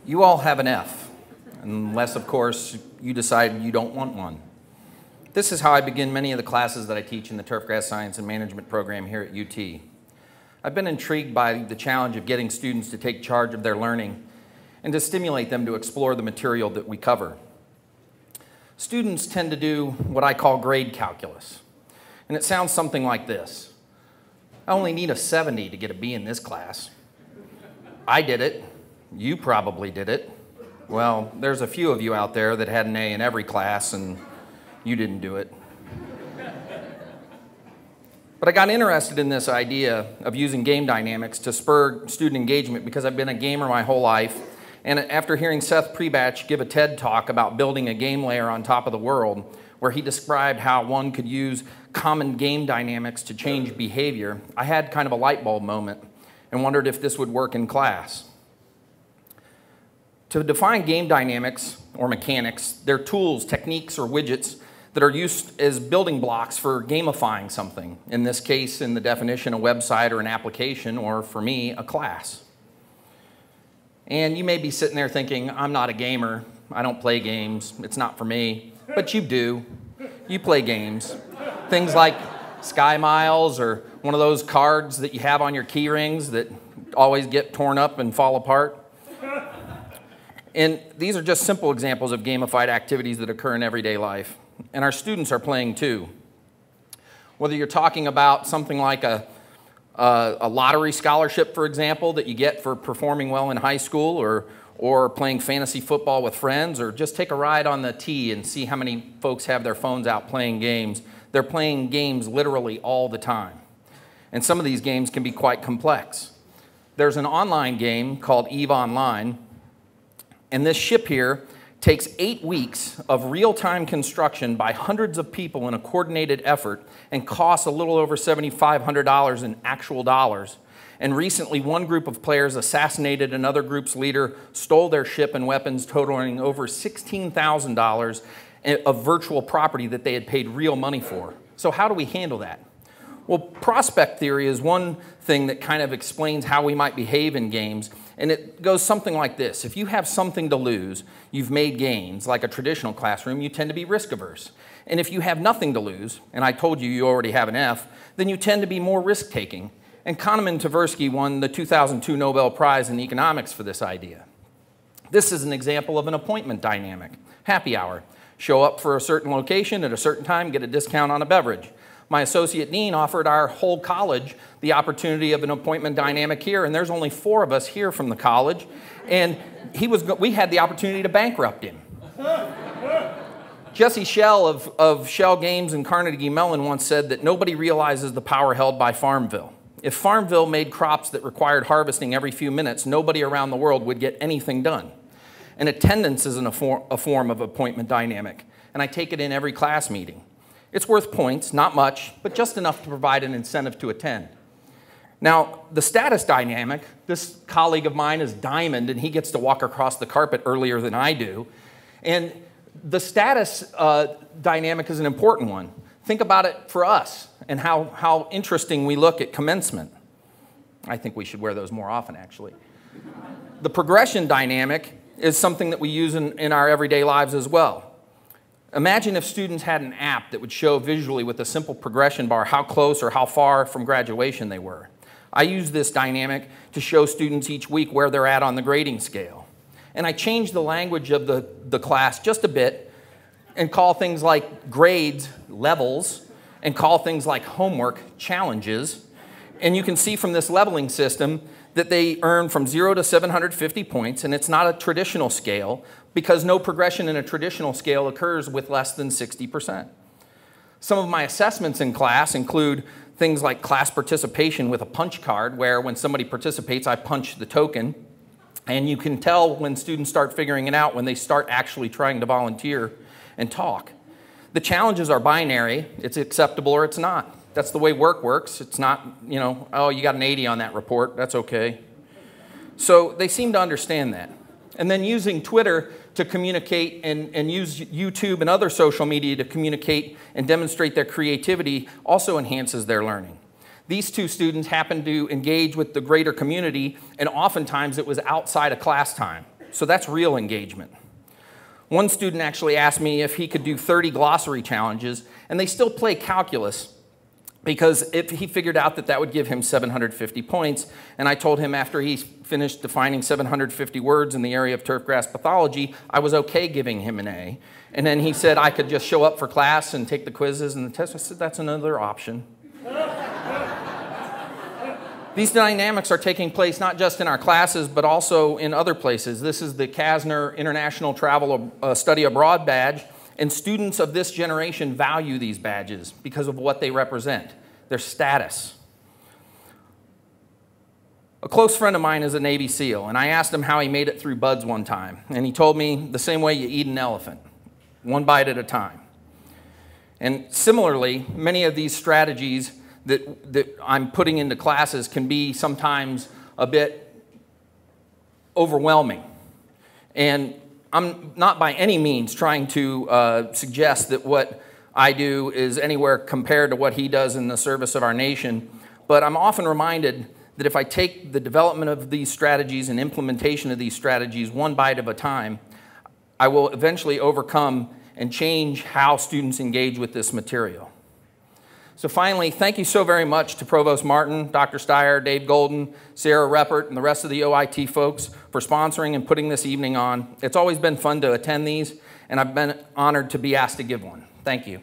You all have an F, unless, of course, you decide you don't want one. This is how I begin many of the classes that I teach in the Turf Grass Science and Management program here at UT. I've been intrigued by the challenge of getting students to take charge of their learning and to stimulate them to explore the material that we cover. Students tend to do what I call grade calculus, and it sounds something like this. I only need a 70 to get a B in this class. I did it. You probably did it. Well, there's a few of you out there that had an A in every class and you didn't do it. But I got interested in this idea of using game dynamics to spur student engagement because I've been a gamer my whole life. And after hearing Seth Prebach give a TED talk about building a game layer on top of the world, where he described how one could use common game dynamics to change behavior, I had kind of a light bulb moment and wondered if this would work in class. To define game dynamics or mechanics, they're tools, techniques, or widgets that are used as building blocks for gamifying something. In this case, in the definition, a website or an application, or for me, a class. And you may be sitting there thinking, I'm not a gamer, I don't play games, it's not for me. But you do. You play games. Things like Sky Miles or one of those cards that you have on your key rings that always get torn up and fall apart. And these are just simple examples of gamified activities that occur in everyday life. And our students are playing too. Whether you're talking about something like a lottery scholarship, for example, that you get for performing well in high school, or playing fantasy football with friends, or just take a ride on the T and see how many folks have their phones out playing games. They're playing games literally all the time. And some of these games can be quite complex. There's an online game called EVE Online, and this ship here takes 8 weeks of real-time construction by hundreds of people in a coordinated effort and costs a little over $7,500 in actual dollars. And recently, one group of players assassinated another group's leader, stole their ship and weapons, totaling over $16,000 of virtual property that they had paid real money for. So how do we handle that? Well, prospect theory is one thing that kind of explains how we might behave in games, and it goes something like this. If you have something to lose, you've made gains, like a traditional classroom, you tend to be risk averse. And if you have nothing to lose, and I told you you already have an F, then you tend to be more risk-taking. And Kahneman and Tversky won the 2002 Nobel Prize in economics for this idea. This is an example of an appointment dynamic. Happy hour. Show up for a certain location at a certain time, get a discount on a beverage. My associate dean offered our whole college the opportunity of an appointment dynamic here, and there's only 4 of us here from the college, and we had the opportunity to bankrupt him. Jesse Schell of Schell Games and Carnegie Mellon once said that nobody realizes the power held by Farmville. If Farmville made crops that required harvesting every few minutes, nobody around the world would get anything done. And attendance is a form of appointment dynamic, and I take it in every class meeting. It's worth points, not much, but just enough to provide an incentive to attend. Now, the status dynamic, this colleague of mine is Diamond, and he gets to walk across the carpet earlier than I do. And the status dynamic is an important one. Think about it for us and how interesting we look at commencement. I think we should wear those more often, actually. The progression dynamic is something that we use in our everyday lives as well. Imagine if students had an app that would show visually with a simple progression bar how close or how far from graduation they were. I use this dynamic to show students each week where they're at on the grading scale. And I change the language of the class just a bit and call things like grades levels and call things like homework challenges. And you can see from this leveling system that they earn from 0 to 750 points, and it's not a traditional scale because no progression in a traditional scale occurs with less than 60%. Some of my assessments in class include things like class participation with a punch card, where when somebody participates, I punch the token. And you can tell when students start figuring it out when they start actually trying to volunteer and talk. The challenges are binary. It's acceptable or it's not. That's the way work works. It's not, you know, oh, you got an 80 on that report. That's okay. So they seem to understand that. And then using Twitter to communicate and use YouTube and other social media to communicate and demonstrate their creativity also enhances their learning. These two students happened to engage with the greater community, and oftentimes it was outside of class time. So that's real engagement. One student actually asked me if he could do 30 glossary challenges, and they still play calculus, because if he figured out that that would give him 750 points, and I told him after he finished defining 750 words in the area of turfgrass pathology, I was okay giving him an A. And then he said I could just show up for class and take the quizzes and the tests. I said, that's another option. These dynamics are taking place not just in our classes, but also in other places. This is the Kasner International Travel Study Abroad badge, and students of this generation value these badges because of what they represent, their status. A close friend of mine is a Navy SEAL, and I asked him how he made it through buds one time, and he told me the same way you eat an elephant, one bite at a time. And similarly, many of these strategies that I'm putting into classes can be sometimes a bit overwhelming. And I'm not by any means trying to suggest that what I do is anywhere compared to what he does in the service of our nation, but I'm often reminded that if I take the development of these strategies and implementation of these strategies one bite at a time, I will eventually overcome and change how students engage with this material. So finally, thank you so very much to Provost Martin, Dr. Steyer, Dave Golden, Sarah Reppert, and the rest of the OIT folks for sponsoring and putting this evening on. It's always been fun to attend these, and I've been honored to be asked to give one. Thank you.